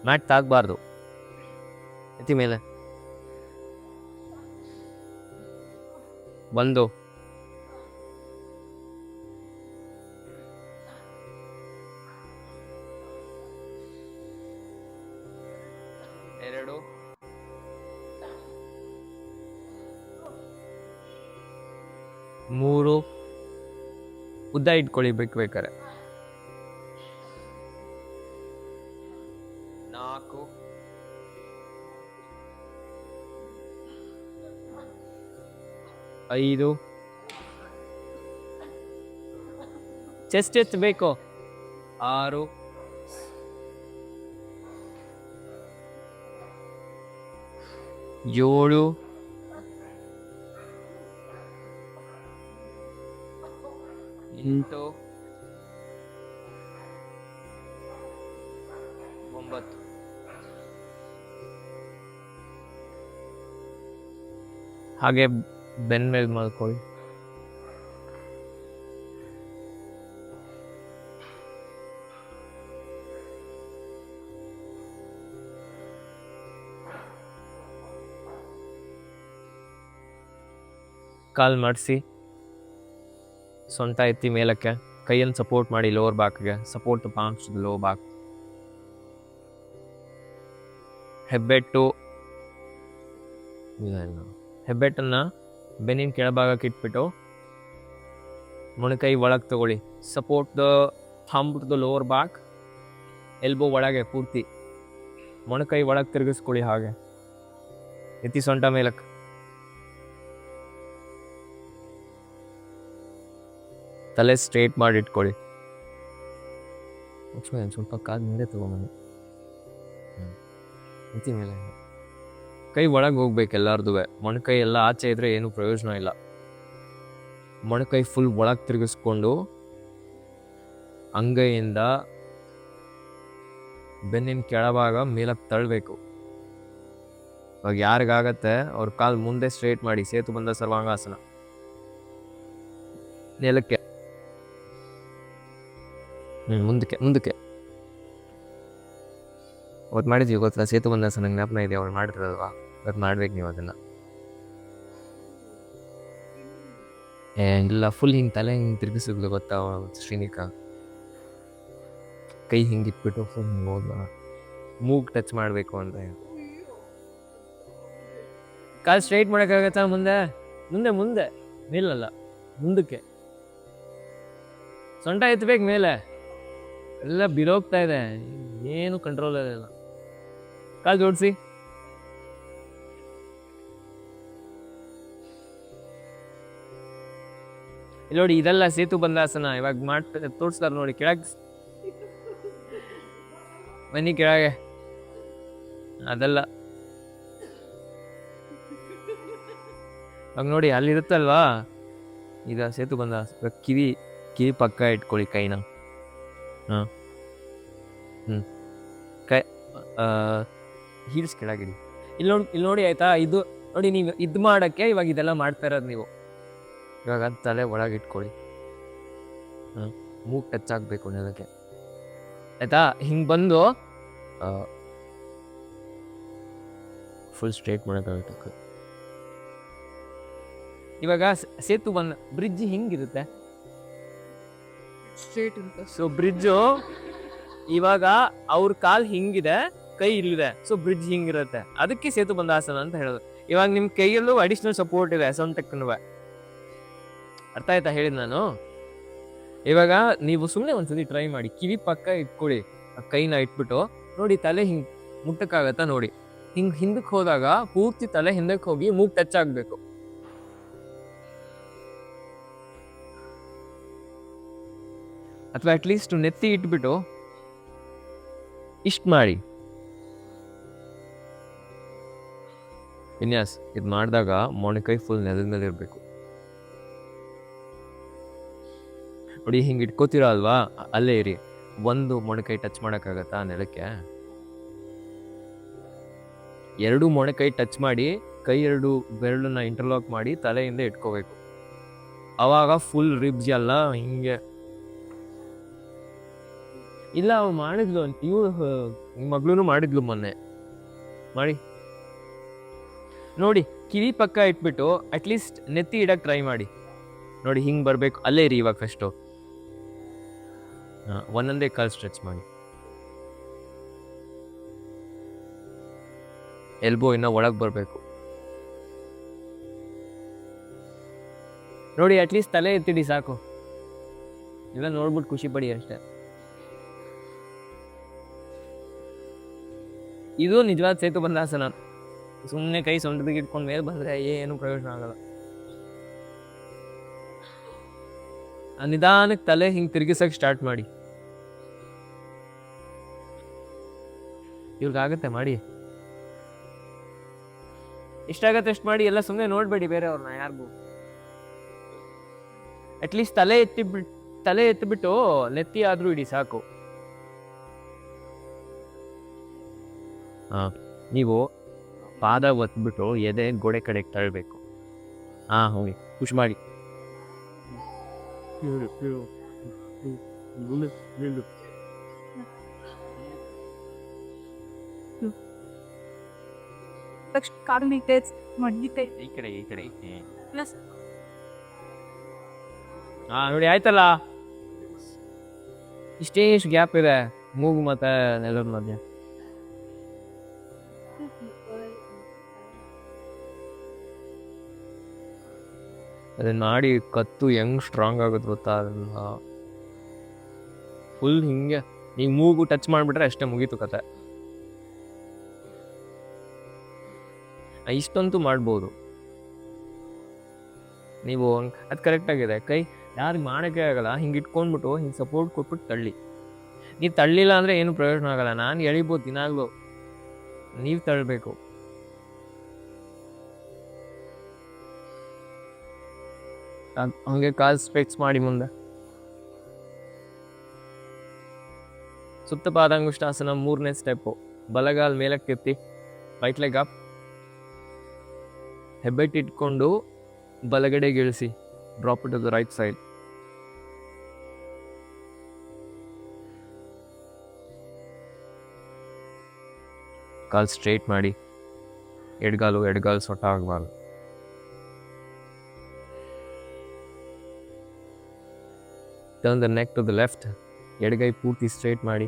ಮ್ಯಾಟ್ ತಾಗಬಾರ್ದು. ಎತ್ತಿ ಮೇಲೆ. 1, 2, 3 ಉದ್ದ ಇಟ್ಕೊಳ್ಳಿ ಬೇಕಾರೆ. 4 5 ಚೆಸ್ಟ್ ಎಷ್ಟು ಬೇಕು 6 7 8 9 ಹಾಗೆ ಬೆನ್ನ ಮೇಲೆ ಮಲ್ಕೊಳ್ಳಿ. ಕಾಲ್ ಮಾಡಿಸಿ, ಸೊಂಟ ಎತ್ತಿ ಮೇಲಕ್ಕೆ, ಕೈಯನ್ನು ಸಪೋರ್ಟ್ ಮಾಡಿ ಲೋವರ್ ಬ್ಯಾಕ್ಗೆ, support the palms to the low back. ಹೆಬ್ಬೆಟ್ಟನ್ನು ಬೆನ್ನಿನ ಕೆಳಭಾಗಕ್ಕೆ ಇಟ್ಬಿಟ್ಟು ಮೊಣಕೈ ಒಳಗೆ ತಗೊಳ್ಳಿ. Support the thumb to the lower back, elbow ಒಳಗೆ ಪೂರ್ತಿ ಮೊಣಕೈ ಒಳಗೆ ತಿರುಗಿಸ್ಕೊಳ್ಳಿ. ಹಾಗೆ ಎತ್ತಿ ಸೊಂಟ ಮೇಲಕ್ಕೆ. ತಲೆ ಸ್ಟ್ರೇಟ್ ಮಾಡಿ ಇಟ್ಕೊಳ್ಳಿ. ಸ್ವಲ್ಪ ಕಾಲು ಮುಂದೆ ತಗೊಂಬನ್ನಿ. ಎತ್ತಿ ಮೇಲೆ ಕೈ ಒಳಗೆ ಹೋಗ್ಬೇಕು ಎಲ್ಲಾರ್ದು. ಮೊಣಕೈ ಎಲ್ಲ ಆಚೆ ಇದ್ರೆ ಏನು ಪ್ರಯೋಜನ ಇಲ್ಲ. ಮೊಣಕೈ ಫುಲ್ ಒಳಗೆ ತಿರುಗಿಸ್ಕೊಂಡು ಅಂಗೈಯಿಂದ ಬೆನ್ನಿನ ಕೆಳಭಾಗ ಮೇಲಕ್ಕೆ ತಳ್ಳಬೇಕು. ಇವಾಗ ಯಾರಿಗಾಗತ್ತೆ ಅವ್ರ ಕಾಲು ಮುಂದೆ ಸ್ಟ್ರೇಟ್ ಮಾಡಿ, ಸೇತುಬಂಧ ಸರ್ವಾಂಗಾಸನ. ನೆಲಕ್ಕೆ ಮುಂದಕ್ಕೆ ಅವತ್ತು ಮಾಡಿದ್ವಿ ಗೊತ್ತಾ, ಸೇತುಬಂಧಾಸನ ಜ್ಞಾಪನ ಇದೆ, ಅವ್ರು ಮಾಡಿದ್ರಲ್ವಾ, ಇವತ್ತು ಮಾಡ್ಬೇಕು ನೀವು ಅದನ್ನ. ಇಲ್ಲ ಫುಲ್ ಹಿಂಗೆ ತಲೆ ಹಿಂಗೆ ತಿರುಗಿಸಿದ್ಲು ಗೊತ್ತಾ ಶ್ರೀನಿಕಾ. ಕೈ ಹಿಂಗೆ ಇಟ್ಬಿಟ್ಟು ಫುಲ್ ಹಿಂಗೆ ಹೋದ್ವಾ, ಮೂಗ್ ಟಚ್ ಮಾಡಬೇಕು ಅಂತ. ಕಾಲು ಸ್ಟ್ರೈಟ್ ಮಾಡೋಕ್ಕಾಗತ್ತಾ? ಮುಂದೆ ಮುಂದೆ ಮುಂದೆ ಮೇಲಲ್ಲ, ಮುಂದಕ್ಕೆ. ಸೊಂಟ ಎತ್ತಬೇಕು ಮೇಲೆ, ಎಲ್ಲ ಬಿರೋಗ್ತಾ ಇದೆ, ಏನು ಕಂಟ್ರೋಲ್ ಇಲ್ಲ. ಕಾಲು ಜೋಡಿಸಿ. ಇಲ್ಲಿ ನೋಡಿ, ಇದೆಲ್ಲ ಸೇತುಬಂಧಾಸನ. ಇವಾಗ ತೋರಿಸ್ತಾರೆ ನೋಡಿ, ಕೆಳಗೆ ಬನ್ನಿ, ಕೆಳಗೆ. ಅದೆಲ್ಲ ಇವಾಗ ನೋಡಿ ಅಲ್ಲಿರುತ್ತಲ್ವಾ, ಈಗ ಸೇತುಬಂಧಾಸನ. ಕಿವಿ ಪಕ್ಕ ಇಟ್ಕೊಳ್ಳಿ ಕೈನ. ಕೈ ಹೀಲ್ಸ್ ಕೆಳಗಿಡಿ. ಇಲ್ಲಿ ನೋಡಿ ಆಯ್ತಾ, ಇದು ನೋಡಿ, ನೀವು ಇದು ಮಾಡೋಕ್ಕೆ ಇವಾಗ ಇದೆಲ್ಲ ಮಾಡ್ತಾ ಇರೋದು ನೀವು. ಇವಾಗ ತಲೆ ಒಳಗೆ ಇಟ್ಕೊಳ್ಳಿ. ಮೂಗ್ ಟಚ್ ಆಗಬೇಕು ನೆಲಕ್ಕೆ, ಆಯ್ತಾ? ಹಿಂಗೆ ಬಂದು ಫುಲ್ ಸ್ಟ್ರೇಟ್ ಮಾಡೋಕ್ಕಾಗುತ್ತೆ. ಇವಾಗ ಬ್ರಿಡ್ಜ್ ಹಿಂಗಿರುತ್ತೆ, ಸ್ಟ್ರೇಟ್ ಇರುತ್ತೆ. ಸೊ ಬ್ರಿಡ್ಜು ಇವಾಗ ಅವ್ರ ಕಾಲ್ ಹಿಂಗಿದೆ, ಕೈ ಇಲ್ಲಿದೆ, ಸೊ ಬ್ರಿಡ್ಜ್ ಹಿಂಗಿರುತ್ತೆ. ಅದಕ್ಕೆ ಸೇತುಬಂಧಾಸನ ಅಂತ ಹೇಳೋದು. ಇವಾಗ ನಿಮ್ಮ ಕೈಯಲ್ಲೂ ಅಡಿಷನಲ್ ಸಪೋರ್ಟ್ ಇದೆ, ಸೊಂಟಕ್ಕೂ. ಅರ್ಥ ಆಯ್ತಾ ಹೇಳಿದ್ ನಾನು? ಇವಾಗ ನೀವು ಸುಮ್ಮನೆ ಒಂದ್ಸತಿ ಟ್ರೈ ಮಾಡಿ, ಕಿವಿ ಪಕ್ಕ ಇಟ್ಕೊಳ್ಳಿ, ಕೈನ ಇಟ್ಬಿಟ್ಟು ನೋಡಿ, ತಲೆ ಹಿಂಗೆ ಮುಟ್ಟಕ್ಕಾಗತ್ತಾ ನೋಡಿ. ಹಿಂಗೆ ಹಿಂದಕ್ಕೆ ಹೋದಾಗ ಪೂರ್ತಿ ತಲೆ ಹಿಂದಕ್ಕೆ ಹೋಗಿ ಮೂಗ್ ಟಚ್ ಆಗಬೇಕು. ಅಥವಾ ಅಟ್ಲೀಸ್ಟ್ ನೆತ್ತಿ ಇಟ್ಬಿಟ್ಟು ಇಷ್ಟು ಮಾಡಿ. ವಿನ್ಯಾಸ್ ಇದು ಮಾಡಿದಾಗ ಮೊಣಕೈ ಫುಲ್ ನೆಲದ ಮೇಲೆ ಇರಬೇಕು ನೋಡಿ. ಹಿಂಗೆ ಇಟ್ಕೋತೀರಾ ಅಲ್ವಾ, ಅಲ್ಲೇ ಇರಿ. ಒಂದು ಮೊಣಕೈ ಟಚ್ ಮಾಡೋಕ್ಕಾಗತ್ತಾ ನೆಲಕ್ಕೆ? 2 ಮೊಣಕೈ ಟಚ್ ಮಾಡಿ, ಕೈ 2 ಬೆರಳನ್ನ ಇಂಟರ್ಲಾಕ್ ಮಾಡಿ ತಲೆಯಿಂದ ಇಟ್ಕೋಬೇಕು. ಅವಾಗ ಫುಲ್ ರಿಬ್ಸ್ ಎಲ್ಲ ಹಿಂಗೆ. ಇಲ್ಲ ಅವ್ರು ಮಾಡಿದ್ಲು, ಇವ್ರು ಮಗಳು ಮಾಡಿದ್ಲು ಮೊನ್ನೆ. ಮಾಡಿ ನೋಡಿ, ಕಿವಿ ಪಕ್ಕ ಇಟ್ಬಿಟ್ಟು ಅಟ್ಲೀಸ್ಟ್ ನೆತ್ತಿ ಇಡಕ್ಕೆ ಟ್ರೈ ಮಾಡಿ ನೋಡಿ. ಹಿಂಗೆ ಬರಬೇಕು, ಅಲ್ಲೇ ಇರಿ ಇವಾಗ ಫಸ್ಟು. ಒಂದೊಂದೇ ಕಾಲು ಸ್ಟ್ರೆಚ್ ಮಾಡಿ. ಎಲ್ಬೋ ಇನ್ನೂ ಒಳಗೆ ಬರಬೇಕು. ನೋಡಿ ಅಟ್ಲೀಸ್ಟ್ ತಲೆ ಎತ್ತಿಡಿ ಸಾಕು. ಎಲ್ಲ ನೋಡ್ಬಿಟ್ಟು ಖುಷಿ ಪಡಿ ಅಷ್ಟೇ. ಇದು ನಿಜವಾದ ಸೇತು ಬಂದಾಸನ. ಸುಮ್ಮನೆ ಕೈ ಸೊಂಟದಿಗೆ ಇಟ್ಕೊಂಡ್ ಮೇಲೆ ಬಂದ್ರೆ ಏನು ಪ್ರಯೋಜನ ಆಗಲ್ಲ. ನಿಧಾನಕ್ಕೆ ತಲೆ ಹಿಂಗೆ ತಿರುಗಿಸಕ್ಕೆ ಸ್ಟಾರ್ಟ್ ಮಾಡಿ. ಇವ್ರಿಗಾಗತ್ತೆ ಮಾಡಿ, ಎಷ್ಟಾಗತ್ತೆ ಅಷ್ಟು ಮಾಡಿ. ಎಲ್ಲ ಸುಮ್ಮನೆ ನೋಡ್ಬೇಡಿ ಬೇರೆಯವ್ರನ್ನ ಯಾರಿಗೂ. ಅಟ್ಲೀಸ್ಟ್ ತಲೆ ಎತ್ತಿಬಿಟ್ಟು ನೆತ್ತಿ ಆದ್ರೂ ಇಡಿ ಸಾಕು. ನೀವು ಪಾದ ಒತ್ಬಿಟ್ಟು ಎದೆ ಗೋಡೆ ಕಡೆಗೆ ತಳ್ಳಬೇಕು. ಹೋಗಿ ಖುಷಿ ಮಾಡಿ. ಈ ಕಡೆ ನೋಡಿ ಆಯ್ತಲ್ಲ. ಇಷ್ಟು ಗ್ಯಾಪ್ ಇದೆ ಮೂಗು ಮತ್ತೆ ನೆಲದ ಮಧ್ಯ. ಅದನ್ನ ಮಾಡಿ ಕತ್ತು ಹೆಂಗ್ ಸ್ಟ್ರಾಂಗ್ ಆಗುತ್ತೆ ಗೊತ್ತಾ? ಅದನ್ನ ಫುಲ್ ಹಿಂಗೆ ನೀವು ಮೂಗು ಟಚ್ ಮಾಡಿಬಿಟ್ರೆ ಅಷ್ಟೇ, ಮುಗೀತು ಕತೆ. ಇಷ್ಟಂತೂ ಮಾಡ್ಬೋದು ನೀವು. ಅದು ಕರೆಕ್ಟಾಗಿದೆ. ಕೈ ಯಾರಿಗೆ ಮಾಡೋಕ್ಕೆ ಆಗಲ್ಲ, ಹಿಂಗೆ ಇಟ್ಕೊಂಡ್ಬಿಟ್ಟು ಹಿಂಗೆ ಸಪೋರ್ಟ್ ಕೊಟ್ಬಿಟ್ಟು ತಳ್ಳಿ. ನೀವು ತಳ್ಳಿಲ್ಲ ಅಂದರೆ ಏನು ಪ್ರಯೋಜನ ಆಗಲ್ಲ. ನಾನು ಎಳಿಬೋದು ದಿನಾಗ್ಲೂ, ನೀವು ತಳ್ಳಬೇಕು. ಹಂಗೆ ಕಾಲು ಸ್ಟ್ರೆಚ್ ಮಾಡಿ ಮುಂದೆ. ಸುತ್ತ ಪಾದಾಂಗುಷ್ಟಾಸನ 3ನೇ ಸ್ಟೆಪ್ಪು. ಬಲಗಾಲ್ ಮೇಲಕ್ಕೆ ಎತ್ತಿ, ರೈಟ್ ಲೆಗ್ ಅಪ್, ಹೆಬ್ಬೆಟ್ಟು ಇಟ್ಕೊಂಡು ಬಲಗಡೆಗೆ ಇಳಿಸಿ, drop to the right side. ಕಾಲು ಸ್ಟ್ರೇಟ್ ಮಾಡಿ, ಎಡಗಾಲು ಸೊಟ್ಟ ಆಗಬಾರ್ದು. Turn the neck to the left. ಎಡಗೈ ಪೂರ್ತಿ ಸ್ಟ್ರೇಟ್ ಮಾಡಿ,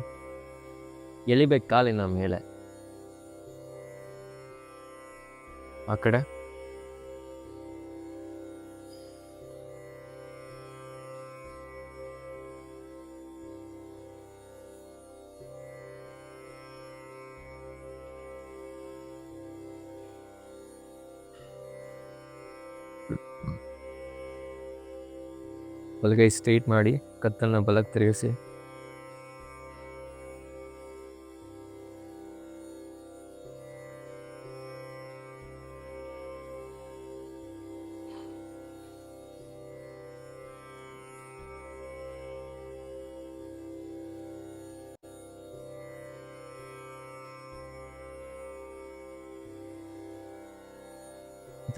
ಎಳಿಬೇಕು ಕಾಲಿನ ಮೇಲೆ. ಆ ಕಡೆ ಬಲಗೈ ಸ್ಟ್ರೇಟ್ ಮಾಡಿ, ಕತ್ತನ್ನು ಬಲಕ್ಕೆ ತಿರುಗಿಸಿ.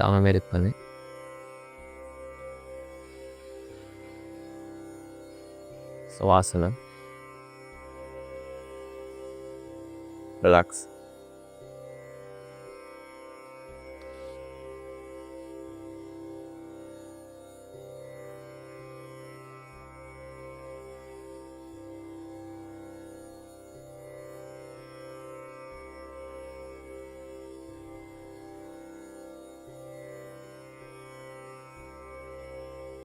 ಆಮೇಲೆ ಬನ್ನಿ. Savasana. Relax.